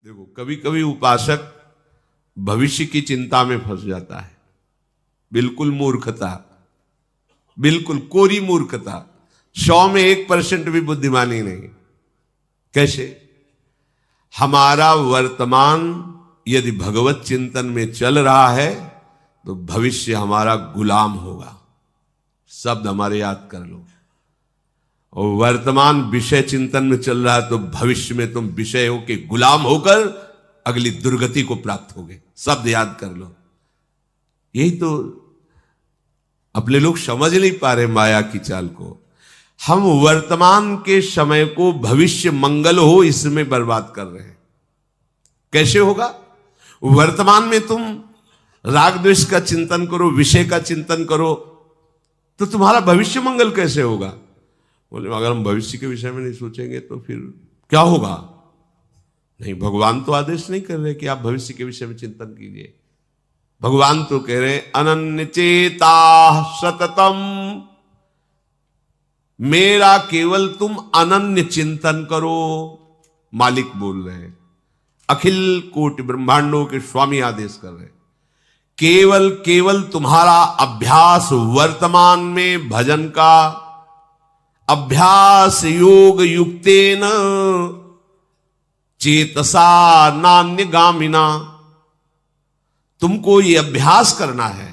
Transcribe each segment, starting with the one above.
देखो, कभी कभी उपासक भविष्य की चिंता में फंस जाता है। बिल्कुल मूर्खता, बिल्कुल कोरी मूर्खता। 100 में 1% भी बुद्धिमानी नहीं। कैसे? हमारा वर्तमान यदि भगवत चिंतन में चल रहा है तो भविष्य हमारा गुलाम होगा। शब्द हमारे याद कर लो। और वर्तमान विषय चिंतन में चल रहा है तो भविष्य में तुम विषयों के गुलाम होकर अगली दुर्गति को प्राप्त होगे। शब्द याद कर लो। यही तो अपने लोग समझ नहीं पा रहे माया की चाल को। हम वर्तमान के समय को भविष्य मंगल हो इसमें बर्बाद कर रहे हैं। कैसे होगा? वर्तमान में तुम राग द्वेष का चिंतन करो, विषय का चिंतन करो, तो तुम्हारा भविष्य मंगल कैसे होगा? बोले अगर हम भविष्य के विषय में नहीं सोचेंगे तो फिर क्या होगा? नहीं, भगवान तो आदेश नहीं कर रहे कि आप भविष्य के विषय में चिंतन कीजिए। भगवान तो कह रहे अनन्य चेता सततम, मेरा केवल तुम अनन्य चिंतन करो। मालिक बोल रहे हैं, अखिल कोटि ब्रह्मांडों के स्वामी आदेश कर रहे हैं। केवल केवल तुम्हारा अभ्यास वर्तमान में भजन का अभ्यास योग युक्तेन चेतसा नान्य गामिना। तुमको ये अभ्यास करना है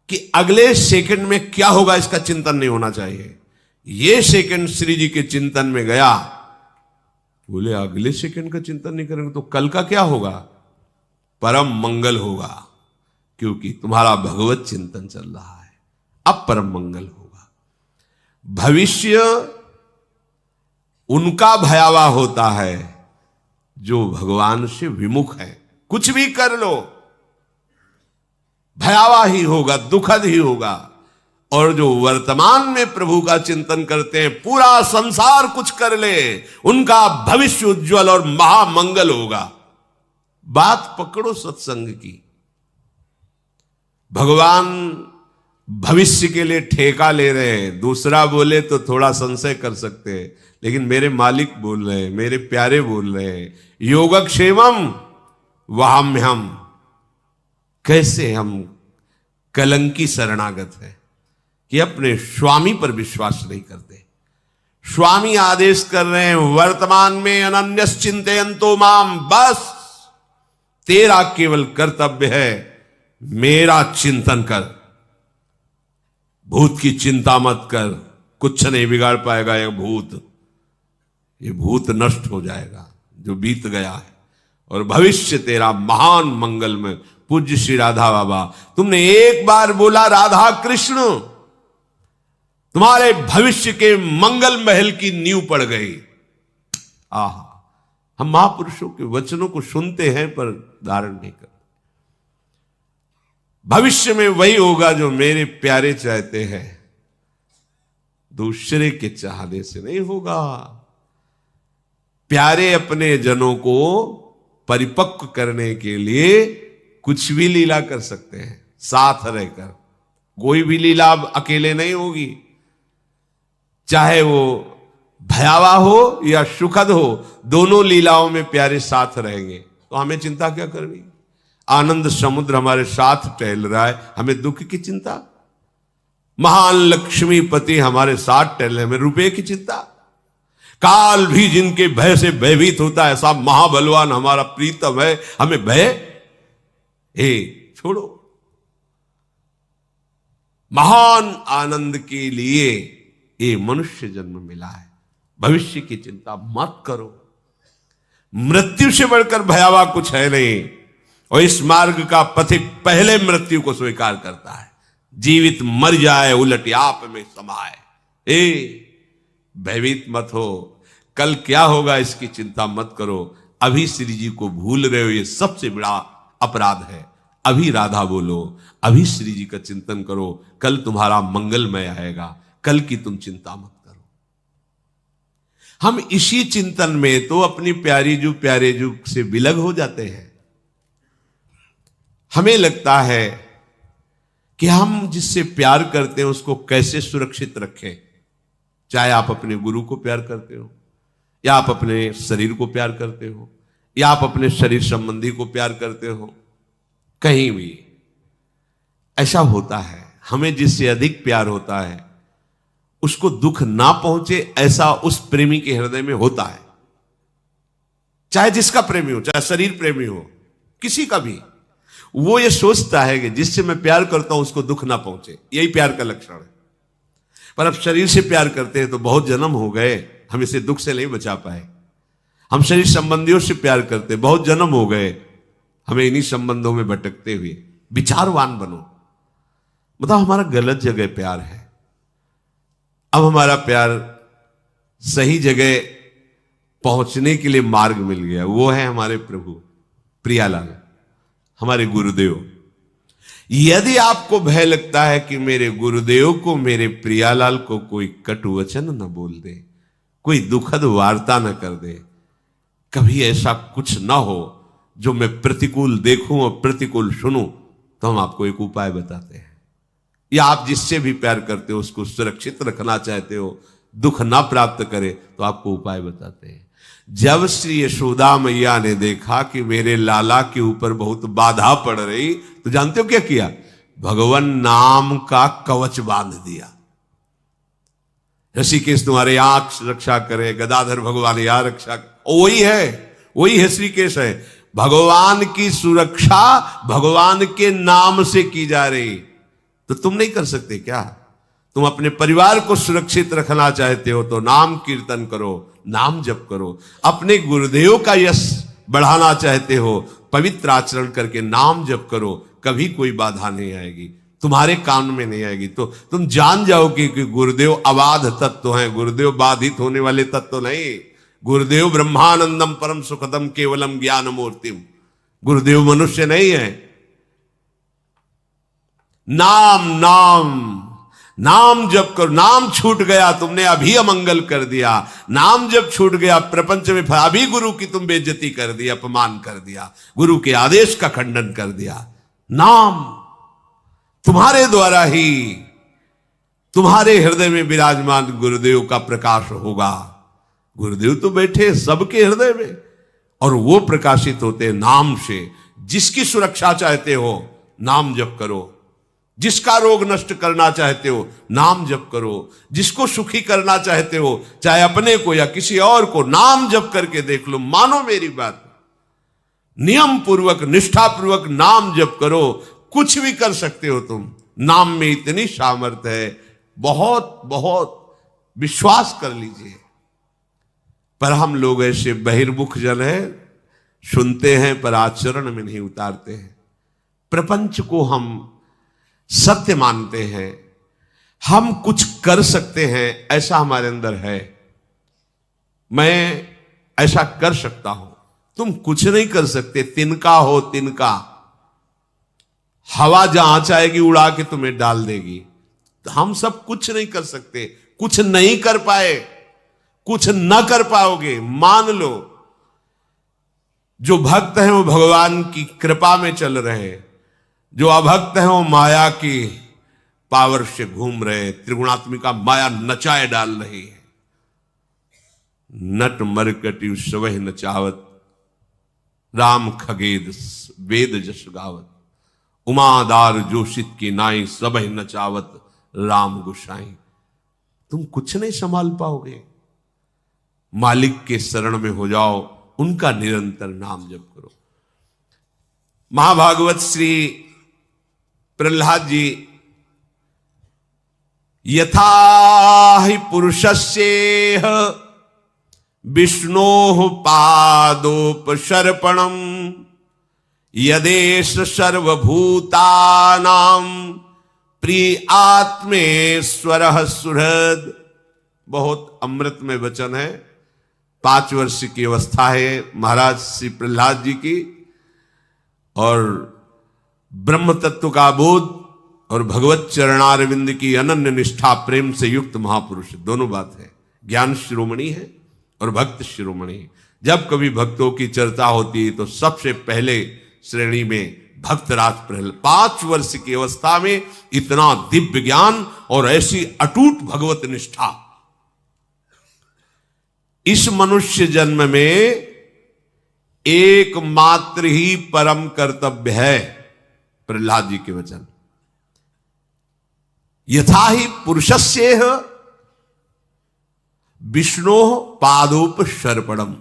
कि अगले सेकंड में क्या होगा इसका चिंतन नहीं होना चाहिए। ये सेकंड श्री जी के चिंतन में गया, बोले अगले सेकंड का चिंतन नहीं करेंगे तो कल का क्या होगा? परम मंगल होगा, क्योंकि तुम्हारा भगवत चिंतन चल रहा है। अब परम मंगल होगा। भविष्य उनका भयावह होता है जो भगवान से विमुख है। कुछ भी कर लो भयावह ही होगा, दुखद ही होगा। और जो वर्तमान में प्रभु का चिंतन करते हैं, पूरा संसार कुछ कर ले, उनका भविष्य उज्जवल और महामंगल होगा। बात पकड़ो सत्संग की। भगवान भविष्य के लिए ठेका ले रहे हैं। दूसरा बोले तो थोड़ा संशय कर सकते हैं, लेकिन मेरे मालिक बोल रहे हैं, मेरे प्यारे बोल रहे हैं, योगक्षेमम वहाम्यहम। कैसे हम कलंकी शरणागत है कि अपने स्वामी पर विश्वास नहीं करते। स्वामी आदेश कर रहे हैं वर्तमान में अनन्यस चिंतयन्तो माम, बस तेरा केवल कर्तव्य है मेरा चिंतन कर। भूत की चिंता मत कर, कुछ नहीं बिगाड़ पाएगा ये भूत। ये भूत नष्ट हो जाएगा जो बीत गया है, और भविष्य तेरा महान मंगल में। पूज्य श्री राधा बाबा, तुमने एक बार बोला राधा कृष्ण, तुम्हारे भविष्य के मंगल महल की नींव पड़ गई। आहा, हम महापुरुषों के वचनों को सुनते हैं पर धारण नहीं करते। भविष्य में वही होगा जो मेरे प्यारे चाहते हैं, दूसरे के चाहने से नहीं होगा। प्यारे अपने जनों को परिपक्व करने के लिए कुछ भी लीला कर सकते हैं साथ रहकर। कोई भी लीला अकेले नहीं होगी, चाहे वो भयावह हो या सुखद हो, दोनों लीलाओं में प्यारे साथ रहेंगे। तो हमें चिंता क्या करनी? आनंद समुद्र हमारे साथ टहल रहा है, हमें दुख की चिंता? महान लक्ष्मीपति हमारे साथ टहल रहे, हमें रुपए की चिंता? काल भी जिनके भय से भयभीत होता है, ऐसा महाबलवान हमारा प्रीतम है, हमें भय? छोड़ो। महान आनंद के लिए ये मनुष्य जन्म मिला है। भविष्य की चिंता मत करो। मृत्यु से बढ़कर भयावह कुछ है नहीं, और इस मार्ग का पथिक पहले मृत्यु को स्वीकार करता है। जीवित मर जाए उलट आप में समाए। भयभीत मत हो, कल क्या होगा इसकी चिंता मत करो। अभी श्री जी को भूल रहे हो, ये सबसे बड़ा अपराध है। अभी राधा बोलो, अभी श्री जी का चिंतन करो, कल तुम्हारा मंगलमय आएगा। कल की तुम चिंता मत करो। हम इसी चिंतन में तो अपनी प्यारी जू प्यारे जू से विलग हो जाते हैं। हमें लगता है कि हम जिससे प्यार करते हैं उसको कैसे सुरक्षित रखें। चाहे आप अपने गुरु को प्यार करते हो, या आप अपने शरीर को प्यार करते हो, या आप अपने शरीर संबंधी को प्यार करते हो, कहीं भी ऐसा होता है, हमें जिससे अधिक प्यार होता है उसको दुख ना पहुंचे, ऐसा उस प्रेमी के हृदय में होता है। चाहे जिसका प्रेमी हो, चाहे शरीर प्रेमी हो, किसी का भी, वो ये सोचता है कि जिससे मैं प्यार करता हूं उसको दुख ना पहुंचे। यही प्यार का लक्षण है। पर अब शरीर से प्यार करते हैं तो बहुत जन्म हो गए, हम इसे दुख से नहीं बचा पाए। हम शरीर संबंधियों से प्यार करते, बहुत जन्म हो गए, हमें इन्हीं संबंधों में भटकते हुए। विचारवान बनो, मतलब हमारा गलत जगह प्यार है। अब हमारा प्यार सही जगह पहुंचने के लिए मार्ग मिल गया, वो है हमारे प्रभु प्रियालाल, हमारे गुरुदेव। यदि आपको भय लगता है कि मेरे गुरुदेव को, मेरे प्रियालाल को कोई कटु वचन न बोल दे, कोई दुखद वार्ता न कर दे, कभी ऐसा कुछ ना हो जो मैं प्रतिकूल देखूं और प्रतिकूल सुनूं, तो हम आपको एक उपाय बताते हैं। या आप जिससे भी प्यार करते हो उसको सुरक्षित रखना चाहते हो, दुख ना प्राप्त करे, तो आपको उपाय बताते हैं। जब श्री यशोदा मैया ने देखा कि मेरे लाला के ऊपर बहुत बाधा पड़ रही, तो जानते हो क्या किया? भगवान नाम का कवच बांध दिया। ऋषिकेश तुम्हारे आंख रक्षा करे, गदाधर भगवान यहाँ रक्षा, वही है श्रीकेश है। भगवान की सुरक्षा भगवान के नाम से की जा रही, तो तुम नहीं कर सकते क्या? तुम अपने परिवार को सुरक्षित रखना चाहते हो तो नाम कीर्तन करो, नाम जप करो। अपने गुरुदेव का यश बढ़ाना चाहते हो, पवित्र आचरण करके नाम जप करो, कभी कोई बाधा नहीं आएगी, तुम्हारे कान में नहीं आएगी। तो तुम जान जाओगे कि गुरुदेव अबाध तत्व हैं, गुरुदेव बाधित होने वाले तत्व नहीं। गुरुदेव ब्रह्मानंदम परम सुखदम केवलम ज्ञान मूर्तिम, गुरुदेव मनुष्य नहीं है। नाम नाम नाम जप करो। नाम छूट गया तुमने अभी अमंगल कर दिया, नाम जब छूट गया प्रपंच में अभी गुरु की तुम बेइज्जती कर दी, अपमान कर दिया, गुरु के आदेश का खंडन कर दिया। नाम तुम्हारे द्वारा ही तुम्हारे हृदय में विराजमान गुरुदेव का प्रकाश होगा। गुरुदेव तो बैठे सबके हृदय में और वो प्रकाशित होते नाम से। जिसकी सुरक्षा चाहते हो नाम जप करो, जिसका रोग नष्ट करना चाहते हो नाम जप करो, जिसको सुखी करना चाहते हो चाहे अपने को या किसी और को, नाम जप करके देख लो। मानो मेरी बात, नियम पूर्वक निष्ठा पूर्वक नाम जप करो, कुछ भी कर सकते हो तुम। नाम में इतनी सामर्थ्य है, बहुत बहुत विश्वास कर लीजिए। पर हम लोग ऐसे बहिर्मुख जन हैं, सुनते हैं पर आचरण में नहीं उतारते हैं। प्रपंच को हम सत्य मानते हैं, हम कुछ कर सकते हैं ऐसा हमारे अंदर है। मैं ऐसा कर सकता हूं, तुम कुछ नहीं कर सकते। तिनका हो तिनका, हवा जहां चाहेगी उड़ा के तुम्हें डाल देगी। तो हम सब कुछ नहीं कर सकते, कुछ नहीं कर पाए, कुछ न कर पाओगे, मान लो। जो भक्त हैं वो भगवान की कृपा में चल रहे हैं, जो अभक्त हैं वो माया की पावर से घूम रहे। त्रिगुणात्मिका माया नचाए डाल रही है। नट मरकटी सवह नचावत, राम खगेद वेद जस गावत, उमादार जोशित की नाई सबह नचावत, राम गुसाई। तुम कुछ नहीं संभाल पाओगे। मालिक के शरण में हो जाओ, उनका निरंतर नाम जप करो। महाभागवत श्री प्रहलाद जी, यथा हि पुरुषस्येह विष्णोः पादोपसर्पणम् यदेष सर्वभूतानां प्रिय आत्मेश्वरः सुहृद। बहुत अमृत में वचन है। 5 वर्ष की अवस्था है महाराज श्री प्रहलाद जी की, और ब्रह्म तत्व का बोध और भगवत चरणारविंद की अनन्य निष्ठा प्रेम से युक्त महापुरुष, दोनों बात है। ज्ञान शिरोमणि है और भक्त शिरोमणि है। जब कभी भक्तों की चर्चा होती है तो सबसे पहले श्रेणी में भक्तराज प्रहलाद। 5 वर्ष की अवस्था में इतना दिव्य ज्ञान और ऐसी अटूट भगवत निष्ठा। इस मनुष्य जन्म में एकमात्र ही परम कर्तव्य है। प्रहलाद जी के वचन, यथा ही पुरुषस्येह विष्णो पादोपसर्पणम,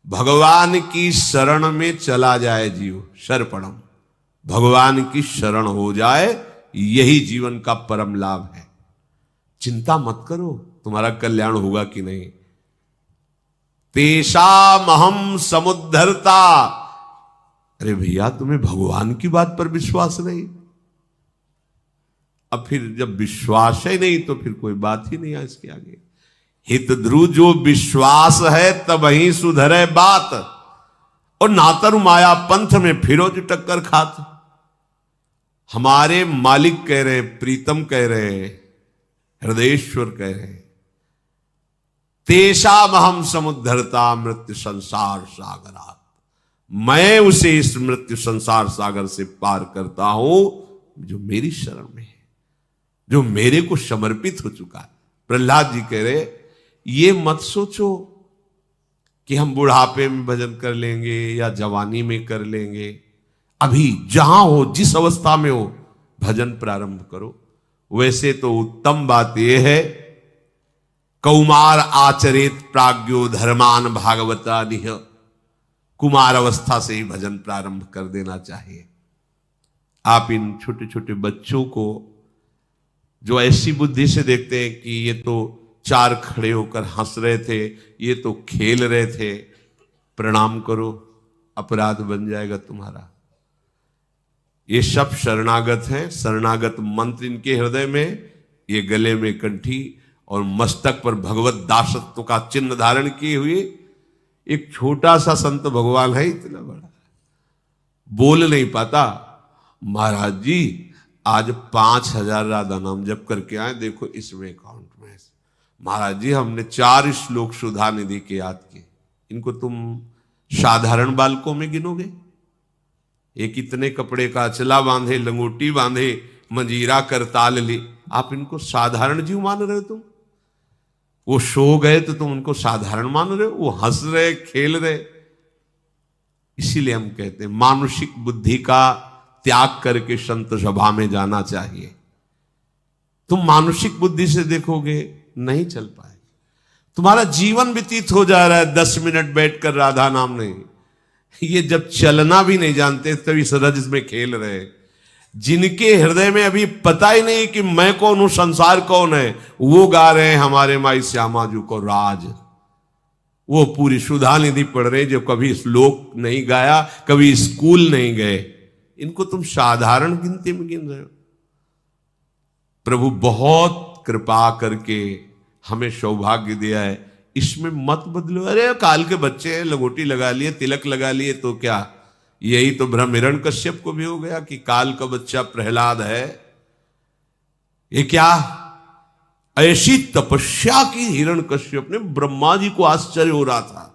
भगवान की शरण में चला जाए जीव, शर्पणम, भगवान की शरण हो जाए, यही जीवन का परम लाभ है। चिंता मत करो तुम्हारा कल्याण होगा कि नहीं। तेषामहम समुद्धरता। अरे भैया तुम्हें भगवान की बात पर विश्वास नहीं, अब फिर जब विश्वास ही नहीं तो फिर कोई बात ही नहीं है इसके आगे। हित ध्रुव जो विश्वास है तब ही सुधरे बात, और नातर माया पंथ में फिरो जो टक्कर खात। हमारे मालिक कह रहे, प्रीतम कह रहे, हृदयेश्वर कह रहे, तेषामहम समुद्धरता मृत्यु संसार सागरात, मैं उसे इस मृत्यु संसार सागर से पार करता हूं जो मेरी शरण में है, जो मेरे को समर्पित हो चुका है। प्रहलाद जी कह रहे, ये मत सोचो कि हम बुढ़ापे में भजन कर लेंगे या जवानी में कर लेंगे। अभी जहां हो, जिस अवस्था में हो, भजन प्रारंभ करो। वैसे तो उत्तम बात यह है, कौमार आचरित प्राज्ञो धर्मान भागवता निह, कुमार अवस्था से ही भजन प्रारंभ कर देना चाहिए। आप इन छोटे छोटे बच्चों को जो ऐसी बुद्धि से देखते हैं कि ये तो चार खड़े होकर हंस रहे थे, ये तो खेल रहे थे, प्रणाम करो, अपराध बन जाएगा तुम्हारा। ये सब शरणागत हैं, शरणागत मंत्र इनके हृदय में, ये गले में कंठी और मस्तक पर भगवत दासत्व का चिन्ह धारण किए हुए एक छोटा सा संत भगवान है, इतना बड़ा बोल नहीं पाता। महाराज जी आज 5,000 राधा नाम जप करके आए, देखो इसमें अकाउंट में। महाराज जी हमने 4 श्लोक सुधा निधि के याद किए, इनको तुम साधारण बालकों में गिनोगे? एक इतने कपड़े का अचला बांधे, लंगोटी बांधे, मंजीरा करताल ले, आप इनको साधारण जीव मान रहे हो? तुम वो सो गए तो तुम उनको साधारण मान रहे हो? वो हंस रहे, खेल रहे। इसीलिए हम कहते हैं मानुषिक बुद्धि का त्याग करके संत सभा में जाना चाहिए। तुम मानुषिक बुद्धि से देखोगे नहीं चल पाएगा। तुम्हारा जीवन व्यतीत हो जा रहा है 10 मिनट बैठकर राधा नाम नहीं, ये जब चलना भी नहीं जानते तभी सरज में खेल रहे। जिनके हृदय में अभी पता ही नहीं कि मैं कौन हूं, संसार कौन है, वो गा रहे हैं हमारे माई श्यामा जी को राज। वो पूरी सुधा निधि पढ़ रहे जो कभी श्लोक नहीं गाया, कभी स्कूल नहीं गए। इनको तुम साधारण गिनती में गिन रहे हो। प्रभु बहुत कृपा करके हमें सौभाग्य दिया है, इसमें मत बदलो। अरे काल के बच्चे हैं, लगोटी लगा लिए, तिलक लगा लिए तो क्या? यही तो भ्रम हिरण्यकश्यप को भी हो गया कि काल का बच्चा प्रहलाद है। ये क्या ऐसी तपस्या की हिरण्यकश्यप ने, ब्रह्मा जी को आश्चर्य हो रहा था,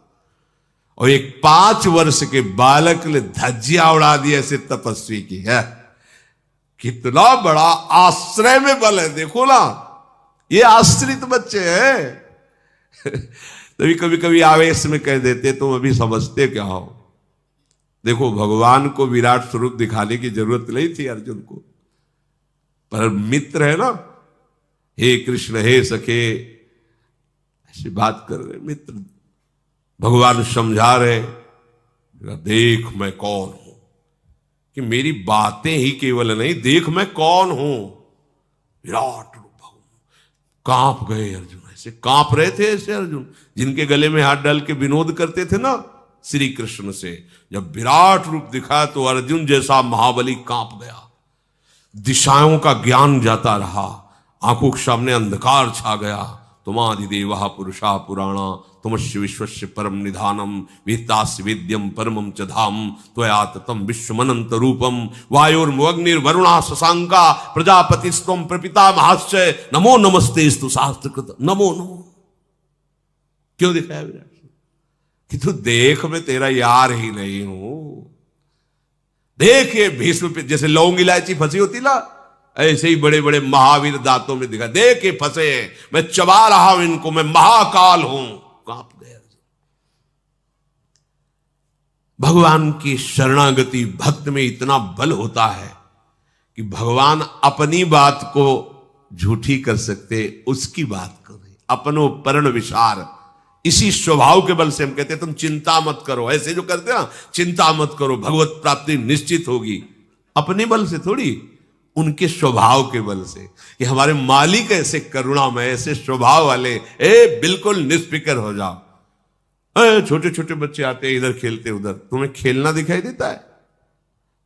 और एक 5 वर्ष के बालक ने धज्जियां उड़ा दी ऐसे तपस्वी की है। कितना बड़ा आश्रय में बल है, देखो ना, ये आश्रित बच्चे हैं। तभी कभी कभी आवेश में कह देते तुम अभी समझते क्या हो। देखो भगवान को विराट स्वरूप दिखाने की जरूरत नहीं थी अर्जुन को, पर मित्र है ना, हे कृष्ण हे सखे, ऐसी बात कर रहे मित्र। भगवान समझा रहे, देख मैं कौन हूं, कि मेरी बातें ही केवल नहीं, देख मैं कौन हूं। विराट रूप कांप गए अर्जुन, ऐसे कांप रहे थे ऐसे अर्जुन जिनके गले में हाथ डाल के विनोद करते थे ना श्री कृष्ण से। जब विराट रूप दिखा तो अर्जुन जैसा महाबली कांप गया, दिशाओं का ज्ञान जाता रहा, आंखों के सामने अंधकार छा गया। तुमादिदेवा पुरुषा पुराणा तुमस्य विश्वस्य परम निधानम वेत्तास्य वेद्यम परमं च धाम त्वया ततं विश्वमनंत रूपम वायुर्मुग्निर्वरुणा शशांका प्रजापतिस्त्वं प्रपितामहश्च नमो नमस्तेस्तु शास्त्रकृत नमो नमो। क्यों दिखाया विराट कि तू देख मैं तेरा यार ही नहीं हूं। देखिए भीष्म पे जैसे लौंग इलायची फंसी होती ना, ऐसे ही बड़े बड़े महावीर दांतों में दिखा, देख ये फंसे हैं, मैं चबा रहा हूं इनको, मैं महाकाल हूं। कांप गए। भगवान की शरणागति भक्त में इतना बल होता है कि भगवान अपनी बात को झूठी कर सकते, उसकी बात को नहीं। अपनो पर्ण विचार, इसी स्वभाव के बल से हम कहते हैं तुम चिंता मत करो। ऐसे जो करते हैं ना, चिंता मत करो, भगवत प्राप्ति निश्चित होगी, अपने बल से थोड़ी, उनके स्वभाव के बल से। कि हमारे मालिक ऐसे करुणामय, ऐसे स्वभाव वाले, बिल्कुल निष्फिक्र हो जाओ। छोटे छोटे बच्चे आते हैं इधर खेलते उधर, तुम्हें खेलना दिखाई देता है?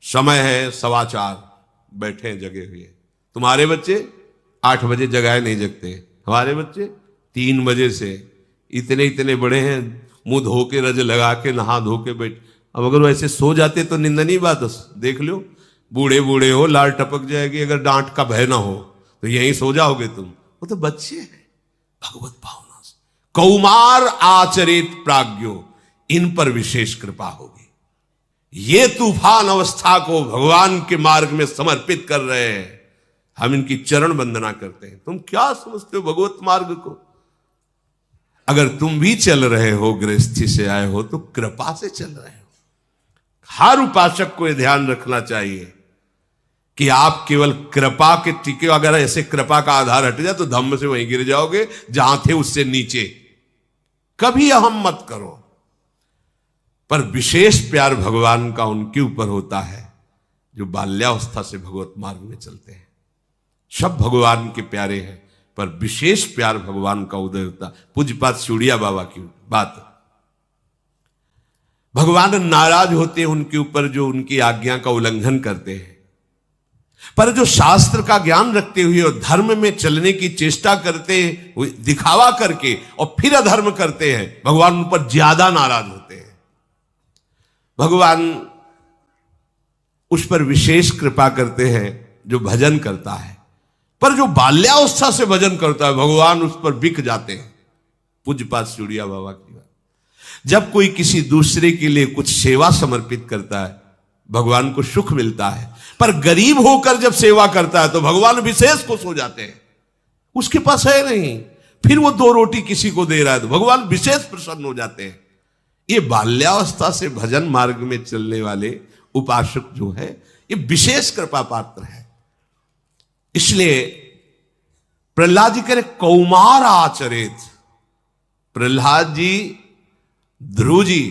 समय है 4:15, बैठे हैं जगे हुए। तुम्हारे बच्चे 8 बजे जगाए नहीं जगते, हमारे बच्चे 3 बजे से इतने इतने बड़े हैं, मुंह धो के रज लगा के नहा धो के बैठ। अब अगर वो ऐसे सो जाते तो निंदनीय बात, देख लो, बूढ़े बूढ़े हो, लाल टपक जाएगी, अगर डांट का भय ना हो तो यहीं सो जाओगे तुम। वो तो बच्चे हैं भगवत भावना से। कौमार आचरित प्राज्ञो, इन पर विशेष कृपा होगी। ये तूफान अवस्था को भगवान के मार्ग में समर्पित कर रहे हैं, हम इनकी चरण वंदना करते हैं। तुम क्या समझते हो भगवत मार्ग को? अगर तुम भी चल रहे हो, गृहस्थी से आए हो, तो कृपा से चल रहे हो। हर उपासक को यह ध्यान रखना चाहिए कि आप केवल कृपा के टिके, अगर ऐसे कृपा का आधार हट जाए तो धम्म से वहीं गिर जाओगे जहां थे उससे नीचे। कभी अहम मत करो। पर विशेष प्यार भगवान का उनके ऊपर होता है जो बाल्यावस्था से भगवत मार्ग में चलते हैं। सब भगवान के प्यारे हैं, पर विशेष प्यार भगवान का उदय होता। पूज्यपाद चूड़िया बाबा की बात, भगवान नाराज होते हैं उनके ऊपर जो उनकी आज्ञा का उल्लंघन करते हैं, पर जो शास्त्र का ज्ञान रखते हुए और धर्म में चलने की चेष्टा करते हुए, दिखावा करके और फिर अधर्म करते हैं, भगवान उन पर ज्यादा नाराज होते हैं। भगवान उस पर विशेष कृपा करते हैं जो भजन करता है, पर जो बाल्यावस्था से भजन करता है भगवान उस पर बिक जाते हैं। पूज्यपाद चूड़िया बाबा की बात। जब कोई किसी दूसरे के लिए कुछ सेवा समर्पित करता है भगवान को सुख मिलता है, पर गरीब होकर जब सेवा करता है तो भगवान विशेष खुश हो जाते हैं। उसके पास है नहीं, फिर वो 2 रोटी किसी को दे रहा है तो भगवान विशेष प्रसन्न हो जाते हैं। ये बाल्यावस्था से भजन मार्ग में चलने वाले उपासक जो है ये विशेष कृपा पात्र है। इसलिए प्रहलाद जी कह रहे कौमार आचरित। प्रहलाद जी, ध्रुव जी,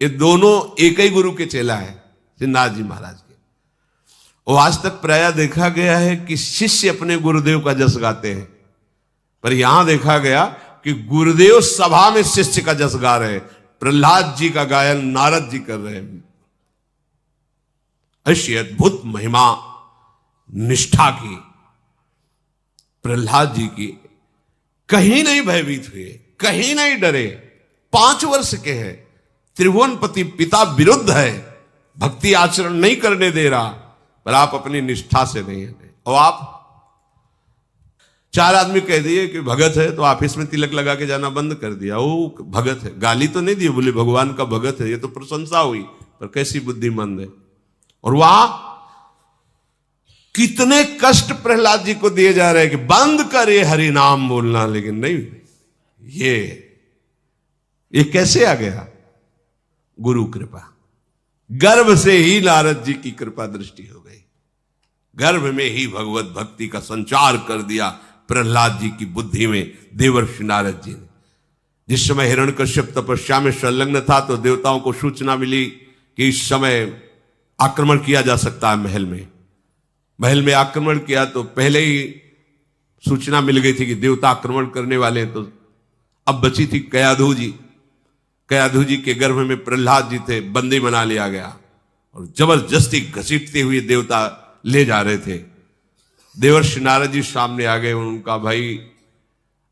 ये दोनों एक ही गुरु के चेला है, श्रीनाथ जी महाराज के। और आज तक प्रायः देखा गया है कि शिष्य अपने गुरुदेव का जस गाते हैं, पर यहां देखा गया कि गुरुदेव सभा में शिष्य का जस गा रहे हैं। प्रहलाद जी का गायन नारद जी कर रहे हैं। ऐसी अद्भुत महिमा निष्ठा की प्रहलाद जी की, कहीं नहीं भयभीत हुए, कहीं नहीं डरे। 5 वर्ष के हैं, त्रिभुवनपति पिता विरुद्ध है, भक्ति आचरण नहीं करने दे रहा, पर आप अपनी निष्ठा से नहीं हटे। और आप 4 आदमी कह दिए कि भगत है तो ऑफिस में तिलक लगा के जाना बंद कर दिया, वो भगत है। गाली तो नहीं दी, बोले भगवान का भगत है, ये तो प्रशंसा हुई, पर कैसी बुद्धिमंद है। और वहां कितने कष्ट प्रहलाद जी को दिए जा रहे हैं कि बंद करे हरि नाम बोलना, लेकिन नहीं। ये कैसे आ गया? गुरु कृपा। गर्भ से ही नारद जी की कृपा दृष्टि हो गई, गर्भ में ही भगवत भक्ति का संचार कर दिया प्रहलाद जी की बुद्धि में देवर्षि नारद जी ने। जिस समय हिरण्यकश्यप तपस्या में संलग्न था तो देवताओं को सूचना मिली कि इस समय आक्रमण किया जा सकता है महल में आक्रमण किया तो पहले ही सूचना मिल गई थी कि देवता आक्रमण करने वाले हैं। तो अब बची थी कयाधु जी। कयाधु जी के गर्भ में प्रहलाद जी थे, बंदी बना लिया गया और जबरदस्ती घसीटते हुए देवता ले जा रहे थे। देवर्षि नारद जी सामने आ गए। उनका भाई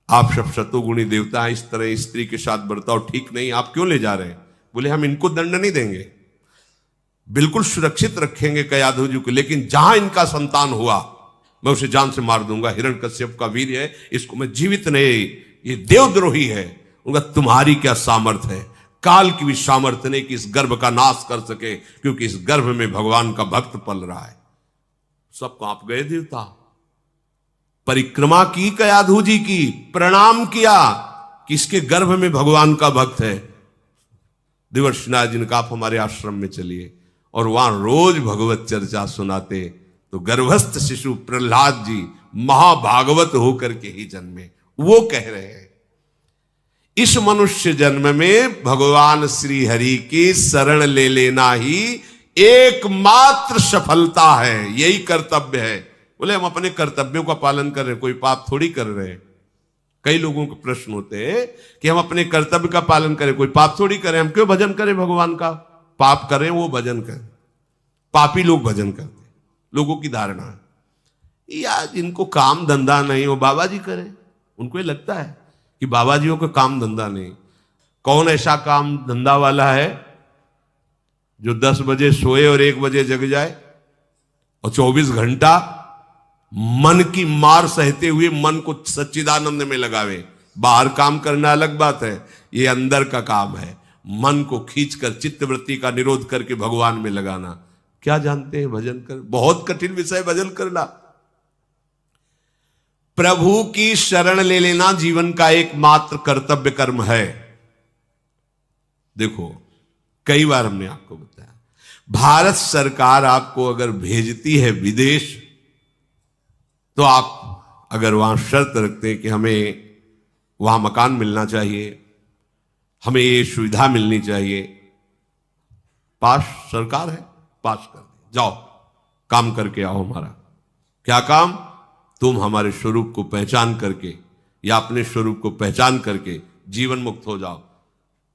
आप सब शतुगुणी देवता हैं, इस तरह स्त्री के साथ बर्ताव ठीक नहीं, आप क्यों ले जा रहे हैं? बोले हम इनको दंड नहीं देंगे, बिल्कुल सुरक्षित रखेंगे कयाधु जी को, लेकिन जहां इनका संतान हुआ मैं उसे जान से मार दूंगा। हिरण्यकश्यप का वीर है, इसको मैं जीवित नहीं, ये देवद्रोही है। उनका तुम्हारी क्या सामर्थ्य है? काल की भी सामर्थ्य नहीं कि इस गर्भ का नाश कर सके, क्योंकि इस गर्भ में भगवान का भक्त पल रहा है। सब कांप गए देवता। परिक्रमा की कयाधु जी की, प्रणाम किया कि इसके गर्भ में भगवान का भक्त है। देवर्षिनाथ जी ने कहा आप हमारे आश्रम में चलिए, और वहां रोज भगवत चर्चा सुनाते। तो गर्भस्थ शिशु प्रहलाद जी महाभागवत होकर के ही जन्मे। वो कह रहे हैं इस मनुष्य जन्म में भगवान श्री हरि की शरण ले लेना ही एकमात्र सफलता है, यही कर्तव्य है। बोले हम अपने कर्तव्यों का पालन कर रहे हैं, कोई पाप थोड़ी कर रहे हैं। कई लोगों के प्रश्न होते हैं कि हम अपने कर्तव्य का पालन करें, कोई पाप थोड़ी करें, हम क्यों भजन करें भगवान का? पाप करें वो भजन करें, पापी लोग भजन करते। लोगों की धारणा है यार जिनको काम धंधा नहीं हो बाबा जी करें। उनको ये लगता है कि बाबा जियों को काम धंधा नहीं। कौन ऐसा काम धंधा वाला है जो 10 बजे सोए और 1 बजे जग जाए और 24 घंटा मन की मार सहते हुए मन को सच्चिदानंद में लगावे? बाहर काम करना अलग बात है, ये अंदर का काम है। मन को खींचकर चित्तवृत्ति का निरोध करके भगवान में लगाना। क्या जानते हैं भजन कर? बहुत कठिन विषय भजन करना। प्रभु की शरण ले लेना जीवन का एकमात्र कर्तव्य कर्म है। देखो कई बार हमने आपको बताया, भारत सरकार आपको अगर भेजती है विदेश, तो आप अगर वहां शर्त रखते हैं कि हमें वहां मकान मिलना चाहिए, हमें ये सुविधा मिलनी चाहिए, पास सरकार है, पास कर दे, जाओ काम करके आओ हमारा। क्या काम? तुम हमारे स्वरूप को पहचान करके या अपने स्वरूप को पहचान करके जीवन मुक्त हो जाओ।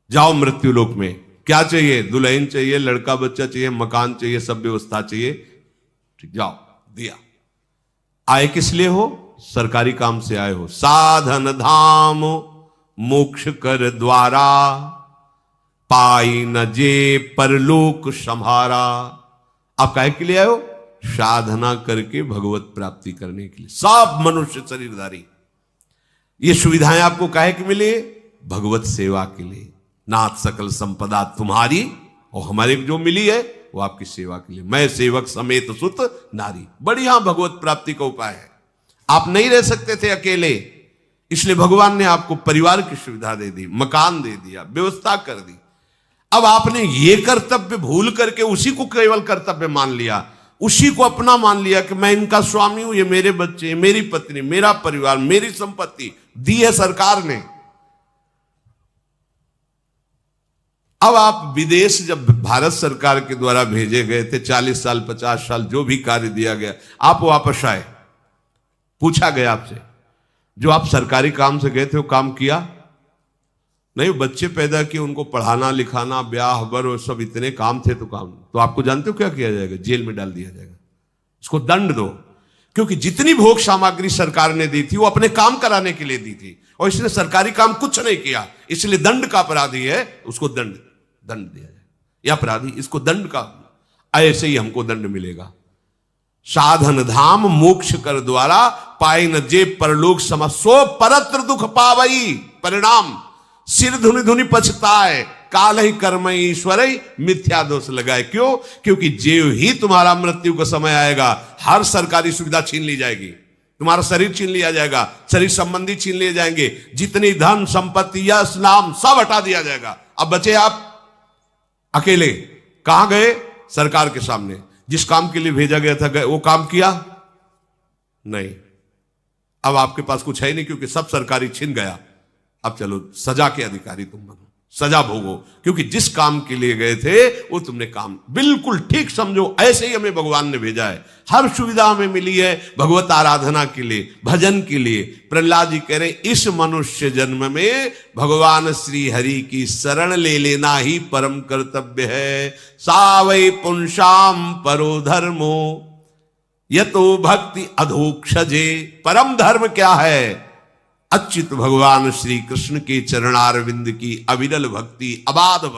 जाओ मृत्यु लोक में। क्या चाहिए? दुल्हन चाहिए, लड़का बच्चा चाहिए, मकान चाहिए, सब व्यवस्था चाहिए, ठीक, जाओ, दिया। आए किस लिए हो? सरकारी काम से आए हो। साधन धाम मोक्ष कर द्वारा, पाई न जे परलोक संहारा। आप काहे के लिए आए हो? साधना करके भगवत प्राप्ति करने के लिए। सब मनुष्य शरीरधारी ये सुविधाएं आपको काहे के मिले? भगवत सेवा के लिए। नाथ सकल संपदा तुम्हारी, और हमारे जो मिली है वो आपकी सेवा के लिए। मैं सेवक समेत सुत नारी। बढ़िया भगवत प्राप्ति का उपाय है। आप नहीं रह सकते थे अकेले, इसलिए भगवान ने आपको परिवार की सुविधा दे दी, मकान दे दिया, व्यवस्था कर दी। अब आपने ये कर्तव्य भूल करके उसी को केवल कर्तव्य मान लिया, उसी को अपना मान लिया कि मैं इनका स्वामी हूं, ये मेरे बच्चे, मेरी पत्नी, मेरा परिवार, मेरी संपत्ति दी है सरकार ने। अब आप विदेश जब भारत सरकार के द्वारा भेजे गए थे, 40 साल 50 साल जो भी कार्य दिया गया, आप वापस आए, पूछा गया आपसे जो आप सरकारी काम से गए थे वो काम किया? नहीं, बच्चे पैदा किए, उनको पढ़ाना लिखाना, ब्याह बर और सब इतने काम थे, तो काम। तो आपको जानते हो क्या किया जाएगा? जेल में डाल दिया जाएगा, इसको दंड दो। क्योंकि जितनी भोग सामग्री सरकार ने दी थी वो अपने काम कराने के लिए दी थी, और इसने सरकारी काम कुछ नहीं किया, इसलिए दंड का अपराधी है, उसको दंड दिया जाए। यह अपराधी, इसको दंड का, ऐसे ही हमको दंड मिलेगा। साधन धाम मोक्ष कर द्वारा, पाए न जे परलोक समसो परत्र दुख पावई। परिणाम सिर धुनि धुनि पछताए, काल ही कर्म ईश्वर मिथ्या दोष लगाए। क्यों? क्योंकि जो ही तुम्हारा मृत्यु का समय आएगा, हर सरकारी सुविधा छीन ली जाएगी, तुम्हारा शरीर छीन लिया जाएगा, शरीर संबंधी छीन लिए जाएंगे, जितनी धन संपत्ति यश नाम सब हटा दिया जाएगा। अब बचे आप अकेले। कहां गए? सरकार के सामने। जिस काम के लिए भेजा गया था गए, वो काम किया नहीं। अब आपके पास कुछ है नहीं, क्योंकि सब सरकारी छीन गया। अब चलो सजा के अधिकारी तुम बनो, सजा भोगो, क्योंकि जिस काम के लिए गए थे वो तुमने काम बिल्कुल ठीक समझो। ऐसे ही हमें भगवान ने भेजा है, हर सुविधा हमें मिली है भगवत आराधना के लिए, भजन के लिए। प्रहलाद जी कह रहे इस मनुष्य जन्म में भगवान श्री हरि की शरण ले लेना ही परम कर्तव्य है। सावै पुंसाम परो धर्मो यतो भक्ति अधोक्षजे। परम धर्म क्या है? अच्युत भगवान श्री कृष्ण के चरणारविंद की अविरल भक्ति, अबाध भक्ति।